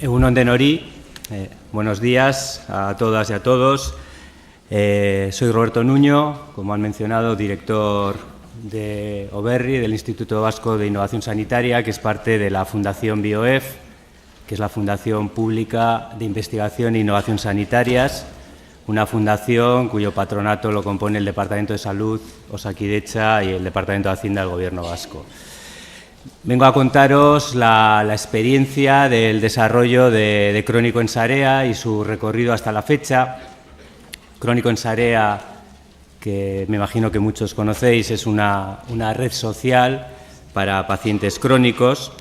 Egunon Denori, buenos días a todas y a todos. Soy Roberto Nuño, como han mencionado, director de OBERRI, del Instituto Vasco de Innovación Sanitaria, que es parte de la Fundación BioEF, que es la Fundación Pública de Investigación e Innovación Sanitarias, una fundación cuyo patronato lo compone el Departamento de Salud, Osakidetza, y el Departamento de Hacienda del Gobierno vasco. Vengo a contaros la experiencia del desarrollo de Crónico en Sarea y su recorrido hasta la fecha. Crónico en Sarea, que me imagino que muchos conocéis, es una red social para pacientes crónicos,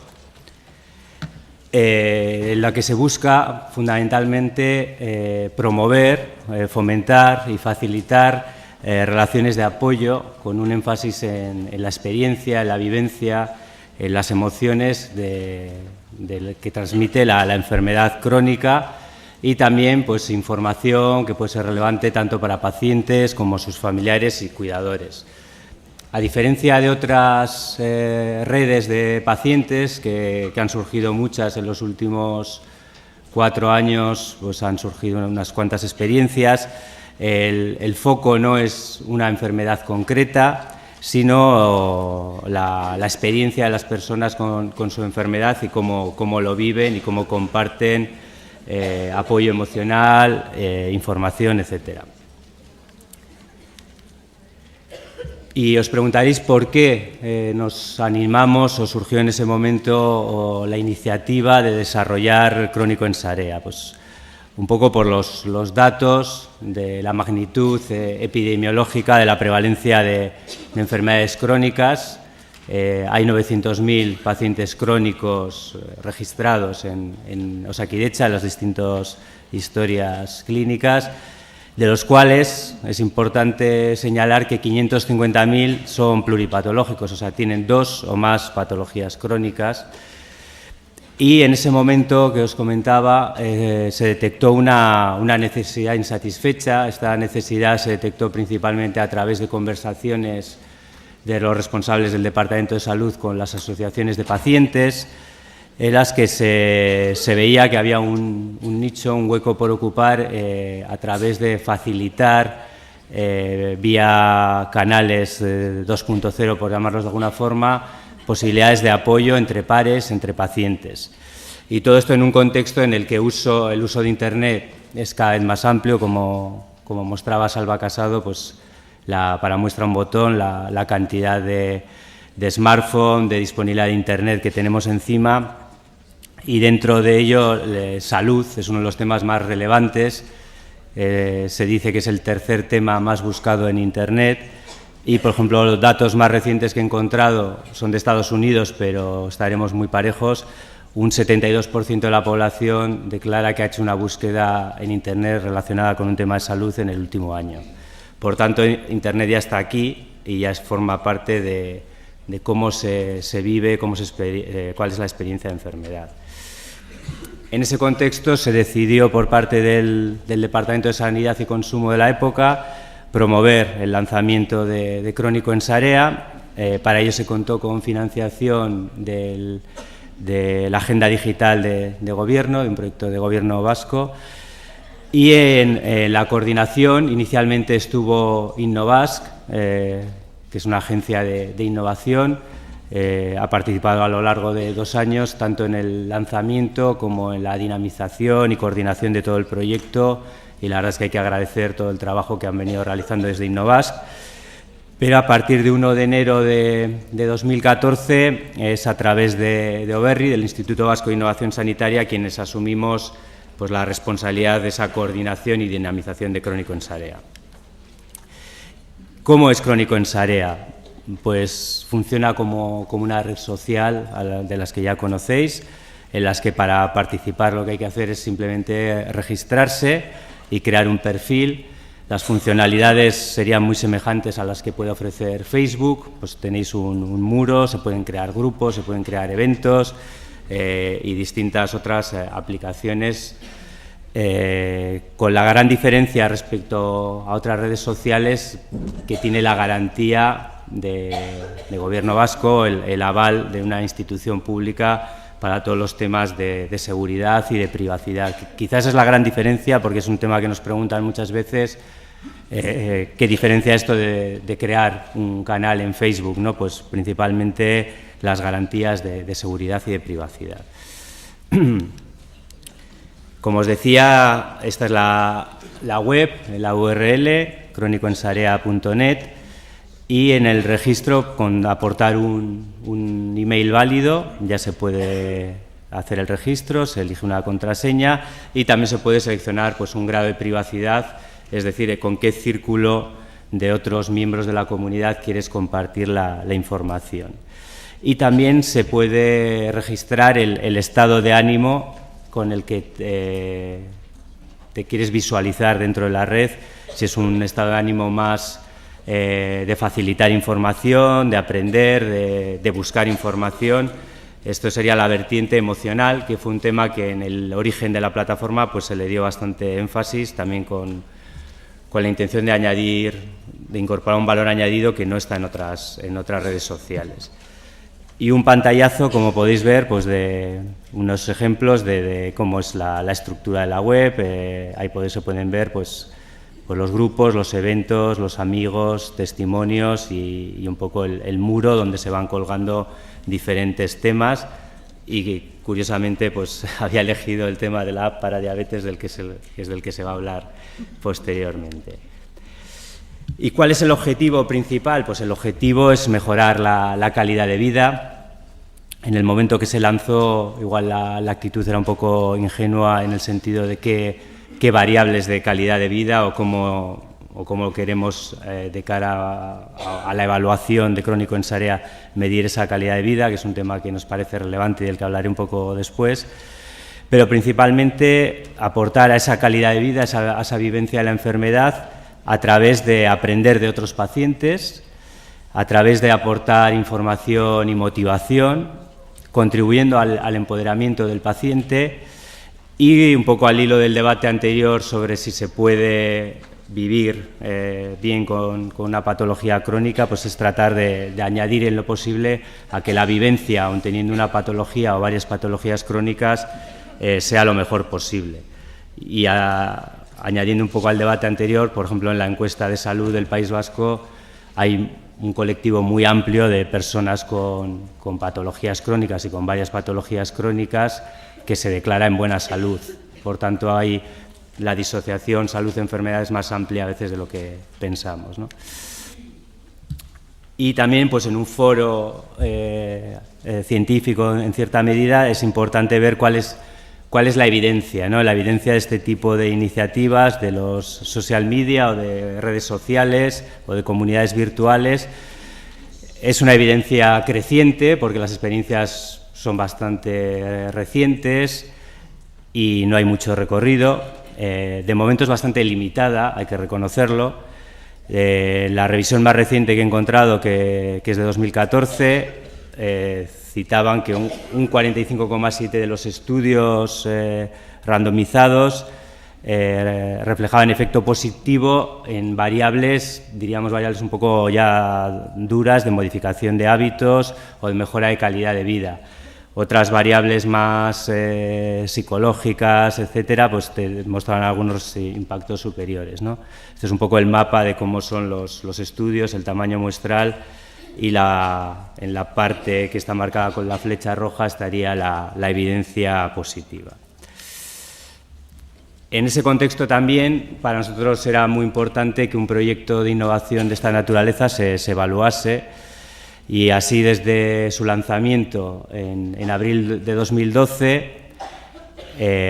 en la que se busca fundamentalmente promover, fomentar y facilitar relaciones de apoyo con un énfasis en la experiencia, en la vivencia, en las emociones que transmite la enfermedad crónica, y también pues, información que puede ser relevante tanto para pacientes como sus familiares y cuidadores. A diferencia de otras redes de pacientes que han surgido muchas en los últimos 4 años, pues han surgido unas cuantas experiencias. El foco no es una enfermedad concreta, sino la experiencia de las personas con su enfermedad y cómo lo viven y cómo comparten apoyo emocional, información, etcétera. Y os preguntaréis por qué nos animamos o surgió en ese momento la iniciativa de desarrollar Crónico en Sarea. Pues un poco por los datos de la magnitud epidemiológica de la prevalencia de enfermedades crónicas. Hay 900.000 pacientes crónicos registrados en Osakidetza, en las distintas historias clínicas, de los cuales es importante señalar que 550.000 son pluripatológicos, o sea, tienen 2 o más patologías crónicas. Y en ese momento que os comentaba se detectó una necesidad insatisfecha. Esta necesidad se detectó principalmente a través de conversaciones de los responsables del Departamento de Salud con las asociaciones de pacientes, en las que se veía que había un nicho, un hueco por ocupar a través de facilitar vía canales 2.0, por llamarlos de alguna forma, posibilidades de apoyo entre pares, entre pacientes. Y todo esto en un contexto en el que el uso de Internet es cada vez más amplio, como mostraba Salva Casado, pues para muestra un botón, la cantidad de smartphone, de disponibilidad de Internet que tenemos encima, y dentro de ello salud es uno de los temas más relevantes. Se dice que es el tercer tema más buscado en Internet. Y, por ejemplo, los datos más recientes que he encontrado son de Estados Unidos, pero estaremos muy parejos. Un 72% de la población declara que ha hecho una búsqueda en Internet relacionada con un tema de salud en el último año. Por tanto, Internet ya está aquí y ya forma parte de cómo se vive, cuál es la experiencia de enfermedad. En ese contexto se decidió por parte del Departamento de Sanidad y Consumo de la época promover el lanzamiento de Crónico en Sarea. Para ello se contó con financiación de la Agenda Digital de Gobierno, de un proyecto de Gobierno vasco, y en la coordinación inicialmente estuvo Innovask, que es una agencia de innovación. Ha participado a lo largo de 2 años tanto en el lanzamiento como en la dinamización y coordinación de todo el proyecto, y la verdad es que hay que agradecer todo el trabajo que han venido realizando desde Innovask. Pero a partir de 1 de enero de 2014 es a través de OBERRI, del Instituto Vasco de Innovación Sanitaria, quienes asumimos pues, la responsabilidad de esa coordinación y dinamización de Crónico en Sarea. ¿Cómo es Crónico en Sarea? Pues funciona como una red social de las que ya conocéis, en las que para participar lo que hay que hacer es simplemente registrarse y crear un perfil. Las funcionalidades serían muy semejantes a las que puede ofrecer Facebook. Pues tenéis un muro, se pueden crear grupos, se pueden crear eventos y distintas otras aplicaciones, con la gran diferencia respecto a otras redes sociales que tiene la garantía de Gobierno vasco, el aval de una institución pública para todos los temas de seguridad y de privacidad. Quizás esa es la gran diferencia, porque es un tema que nos preguntan muchas veces, ¿qué diferencia esto de crear un canal en Facebook? ¿No? Pues principalmente las garantías de seguridad y de privacidad. Como os decía, esta es la web, la URL, cronicoensarea.net, y en el registro, con aportar un email válido, ya se puede hacer el registro, se elige una contraseña y también se puede seleccionar pues, un grado de privacidad, es decir, con qué círculo de otros miembros de la comunidad quieres compartir la información. Y también se puede registrar el estado de ánimo con el que te quieres visualizar dentro de la red, si es un estado de ánimo más de facilitar información, de aprender, de buscar información. Esto sería la vertiente emocional, que fue un tema que en el origen de la plataforma pues, se le dio bastante énfasis, también con la intención de incorporar un valor añadido que no está en otras redes sociales. Y un pantallazo, como podéis ver, pues de unos ejemplos de cómo es la estructura de la web. Ahí se pueden ver pues los grupos, los eventos, los amigos, testimonios y un poco el muro donde se van colgando diferentes temas. Y curiosamente pues había elegido el tema de la app para diabetes, que es del que se va a hablar posteriormente. ¿Y cuál es el objetivo principal? Pues el objetivo es mejorar la calidad de vida. En el momento que se lanzó, igual la actitud era un poco ingenua en el sentido de qué variables de calidad de vida o cómo lo queremos de cara a la evaluación de Crónico en Sarea medir esa calidad de vida, que es un tema que nos parece relevante y del que hablaré un poco después. Pero principalmente aportar a esa calidad de vida, a esa vivencia de la enfermedad, a través de aprender de otros pacientes, a través de aportar información y motivación, contribuyendo al empoderamiento del paciente y un poco al hilo del debate anterior sobre si se puede vivir bien con una patología crónica, pues es tratar de añadir en lo posible a que la vivencia, aun teniendo una patología o varias patologías crónicas, sea lo mejor posible. Y añadiendo un poco al debate anterior, por ejemplo, en la encuesta de salud del País Vasco hay un colectivo muy amplio de personas con patologías crónicas y con varias patologías crónicas que se declara en buena salud. Por tanto, hay la disociación salud-enfermedad es más amplia a veces de lo que pensamos, ¿no? Y también, pues en un foro científico, en cierta medida, es importante ver cuál es la evidencia, ¿no? La evidencia de este tipo de iniciativas, de los social media o de redes sociales o de comunidades virtuales. Es una evidencia creciente porque las experiencias son bastante recientes y no hay mucho recorrido. De momento es bastante limitada, hay que reconocerlo. La revisión más reciente que he encontrado, que es de 2014, citaban que un 45,7% de los estudios randomizados reflejaban efecto positivo en variables, diríamos variables un poco ya duras de modificación de hábitos o de mejora de calidad de vida. Otras variables más psicológicas, etcétera, pues te mostraban algunos impactos superiores, ¿no? Este es un poco el mapa de cómo son los estudios, el tamaño muestral. Y en la parte que está marcada con la flecha roja estaría la evidencia positiva. En ese contexto también, para nosotros era muy importante que un proyecto de innovación de esta naturaleza se evaluase, y así desde su lanzamiento en abril de 2012,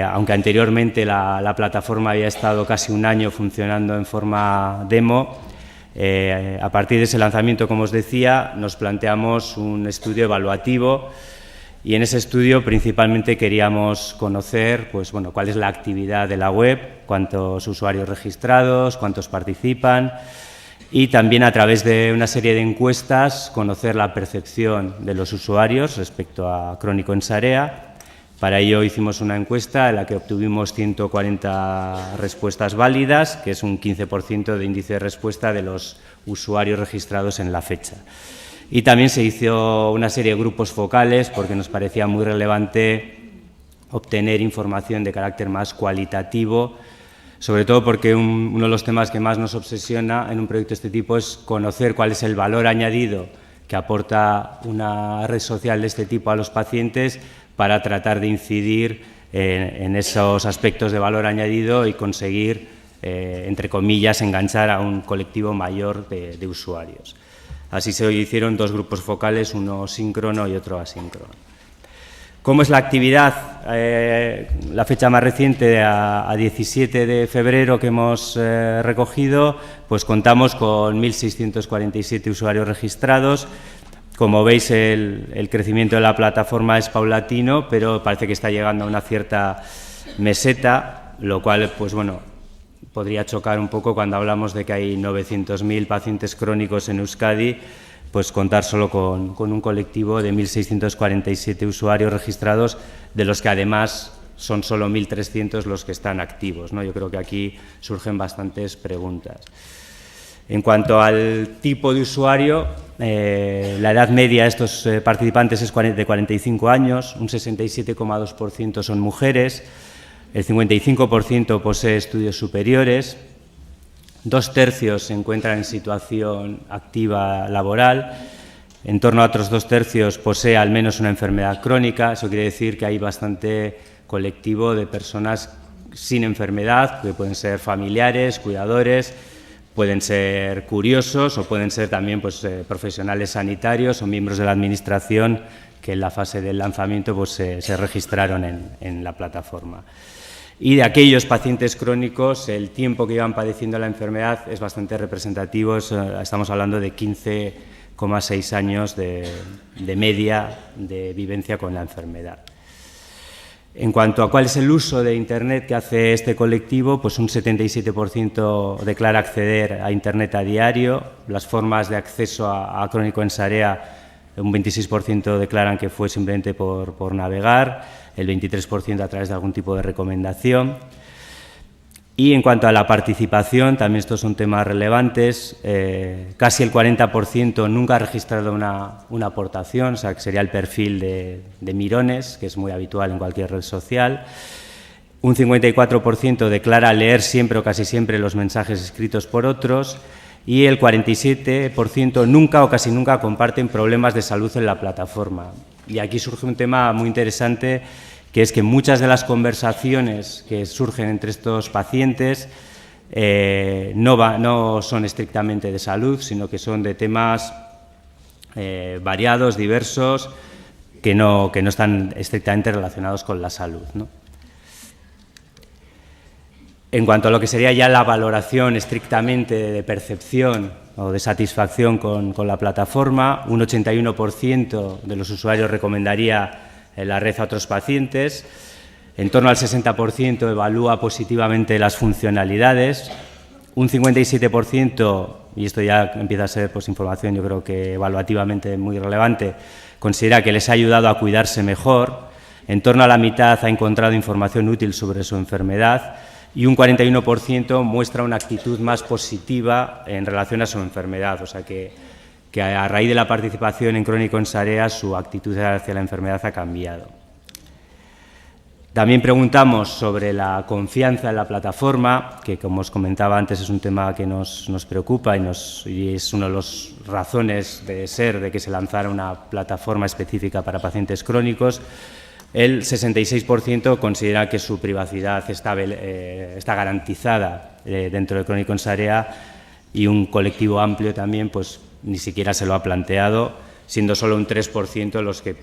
aunque anteriormente la plataforma había estado casi un año funcionando en forma demo, a partir de ese lanzamiento, como os decía, nos planteamos un estudio evaluativo y en ese estudio principalmente queríamos conocer pues, bueno, cuál es la actividad de la web, cuántos usuarios registrados, cuántos participan y también a través de una serie de encuestas conocer la percepción de los usuarios respecto a Crónico en Sarea. Para ello hicimos una encuesta en la que obtuvimos 140 respuestas válidas, que es un 15% de índice de respuesta de los usuarios registrados en la fecha. Y también se hizo una serie de grupos focales porque nos parecía muy relevante obtener información de carácter más cualitativo, sobre todo porque uno de los temas que más nos obsesiona en un proyecto de este tipo es conocer cuál es el valor añadido que aporta una red social de este tipo a los pacientes para tratar de incidir en esos aspectos de valor añadido y conseguir, entre comillas, enganchar a un colectivo mayor de usuarios. Así se hicieron dos grupos focales, uno síncrono y otro asíncrono. ¿Cómo es la actividad? La fecha más reciente, a 17 de febrero que hemos recogido, pues contamos con 1.647 usuarios registrados. Como veis, el crecimiento de la plataforma es paulatino, pero parece que está llegando a una cierta meseta, lo cual, pues bueno, podría chocar un poco cuando hablamos de que hay 900.000 pacientes crónicos en Euskadi, pues contar solo con un colectivo de 1.647 usuarios registrados, de los que además son solo 1.300 los que están activos, ¿no? Yo creo que aquí surgen bastantes preguntas. En cuanto al tipo de usuario, la edad media de estos participantes es de 45 años, un 67,2% son mujeres, el 55% posee estudios superiores, 2/3 se encuentran en situación activa laboral, en torno a otros 2/3 posee al menos una enfermedad crónica. Eso quiere decir que hay bastante colectivo de personas sin enfermedad, que pueden ser familiares, cuidadores, pueden ser curiosos o pueden ser también pues, profesionales sanitarios o miembros de la Administración que en la fase del lanzamiento pues, se registraron en la plataforma. Y de aquellos pacientes crónicos, el tiempo que llevan padeciendo la enfermedad es bastante representativo, estamos hablando de 15,6 años de media de vivencia con la enfermedad. En cuanto a cuál es el uso de Internet que hace este colectivo, pues un 77% declara acceder a Internet a diario. Las formas de acceso a Crónico en Sarea, un 26% declaran que fue simplemente por navegar, el 23% a través de algún tipo de recomendación. Y en cuanto a la participación, también estos son temas relevantes, casi el 40% nunca ha registrado una aportación, o sea, que sería el perfil de mirones, que es muy habitual en cualquier red social. Un 54% declara leer siempre o casi siempre los mensajes escritos por otros y el 47% nunca o casi nunca comparten problemas de salud en la plataforma. Y aquí surge un tema muy interesante, que es que muchas de las conversaciones que surgen entre estos pacientes no son estrictamente de salud, sino que son de temas variados, diversos, que no están estrictamente relacionados con la salud, ¿no? En cuanto a lo que sería ya la valoración estrictamente de percepción o de satisfacción con la plataforma, un 81% de los usuarios recomendaría la red a otros pacientes, en torno al 60% evalúa positivamente las funcionalidades, un 57%, y esto ya empieza a ser pues, información yo creo que evaluativamente muy relevante, considera que les ha ayudado a cuidarse mejor, en torno a la mitad ha encontrado información útil sobre su enfermedad y un 41% muestra una actitud más positiva en relación a su enfermedad, o sea que a raíz de la participación en Crónico en Sarea su actitud hacia la enfermedad ha cambiado. También preguntamos sobre la confianza en la plataforma, que como os comentaba antes es un tema que nos preocupa y es una de las razones de ser de que se lanzara una plataforma específica para pacientes crónicos. El 66% considera que su privacidad está garantizada dentro de Crónico en Sarea y un colectivo amplio también pues ni siquiera se lo ha planteado, siendo solo un 3% los que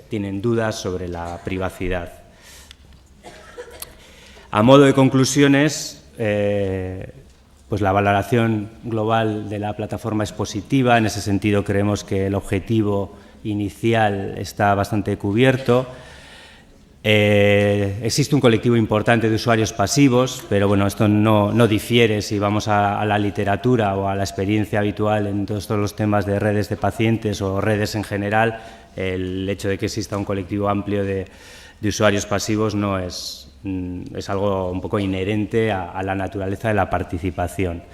tienen dudas sobre la privacidad. A modo de conclusiones, pues la valoración global de la plataforma es positiva. En ese sentido, creemos que el objetivo inicial está bastante cubierto. Existe un colectivo importante de usuarios pasivos, pero bueno, esto no difiere si vamos a la literatura o a la experiencia habitual en todos los temas de redes de pacientes o redes en general. El hecho de que exista un colectivo amplio de usuarios pasivos no es algo un poco inherente a la naturaleza de la participación.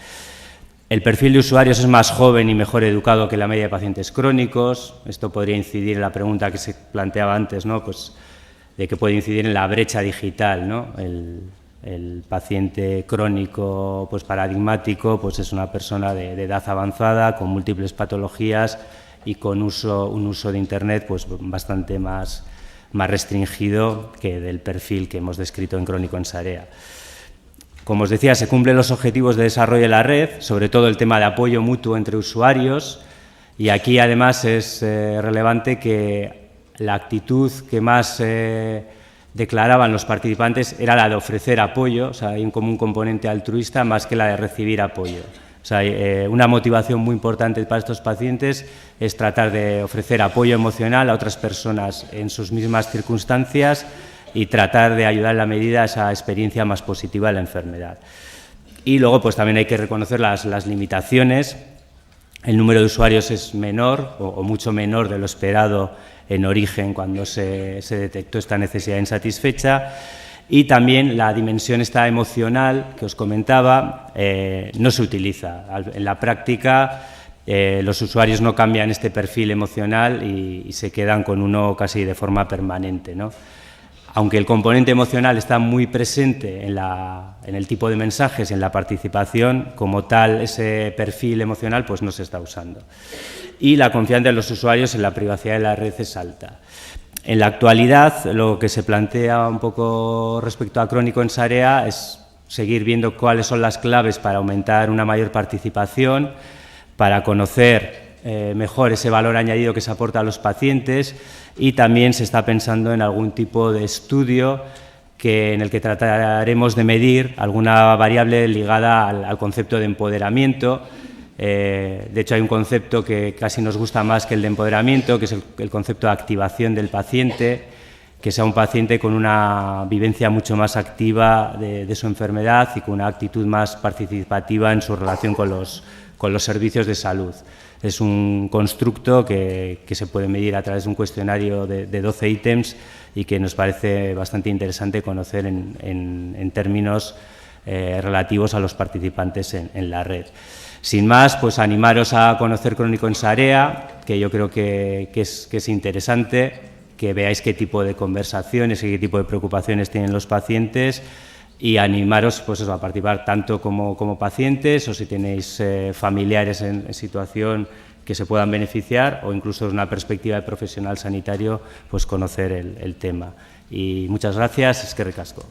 El perfil de usuarios es más joven y mejor educado que la media de pacientes crónicos. Esto podría incidir en la pregunta que se planteaba antes, ¿no? Pues de que puede incidir en la brecha digital, ¿no? El paciente crónico pues paradigmático pues es una persona de edad avanzada, con múltiples patologías y con un uso de Internet pues bastante más restringido que del perfil que hemos descrito en Crónico en Sarea. Como os decía, se cumplen los objetivos de desarrollo de la red, sobre todo el tema de apoyo mutuo entre usuarios, y aquí además es relevante que la actitud que más declaraban los participantes era la de ofrecer apoyo, o sea, hay como un componente altruista más que la de recibir apoyo. O sea, una motivación muy importante para estos pacientes es tratar de ofrecer apoyo emocional a otras personas en sus mismas circunstancias y tratar de ayudar en la medida a esa experiencia más positiva de la enfermedad. Y luego pues también hay que reconocer las limitaciones. El número de usuarios es menor o mucho menor de lo esperado en origen cuando se detectó esta necesidad insatisfecha, y también la dimensión esta emocional que os comentaba no se utiliza. En la práctica los usuarios no cambian este perfil emocional y se quedan con uno casi de forma permanente, ¿no? Aunque el componente emocional está muy presente en el tipo de mensajes, en la participación, como tal ese perfil emocional pues no se está usando. Y la confianza de los usuarios en la privacidad de la red es alta. En la actualidad, lo que se plantea un poco respecto a Crónico en Sarea es seguir viendo cuáles son las claves para aumentar una mayor participación, para conocer mejor ese valor añadido que se aporta a los pacientes, y también se está pensando en algún tipo de estudio en el que trataremos de medir alguna variable ligada al concepto de empoderamiento. De hecho, hay un concepto que casi nos gusta más que el de empoderamiento, que es el concepto de activación del paciente, que sea un paciente con una vivencia mucho más activa de su enfermedad y con una actitud más participativa en su relación con los servicios de salud. Es un constructo que se puede medir a través de un cuestionario de 12 ítems y que nos parece bastante interesante conocer en términos relativos a los participantes en la red. Sin más, pues animaros a conocer Crónico en Sarea, que yo creo que es interesante, que veáis qué tipo de conversaciones y qué tipo de preocupaciones tienen los pacientes, y animaros pues eso, a participar tanto como pacientes, o si tenéis familiares en situación que se puedan beneficiar, o incluso desde una perspectiva de profesional sanitario, pues conocer el tema. Y muchas gracias, eskerrik asko.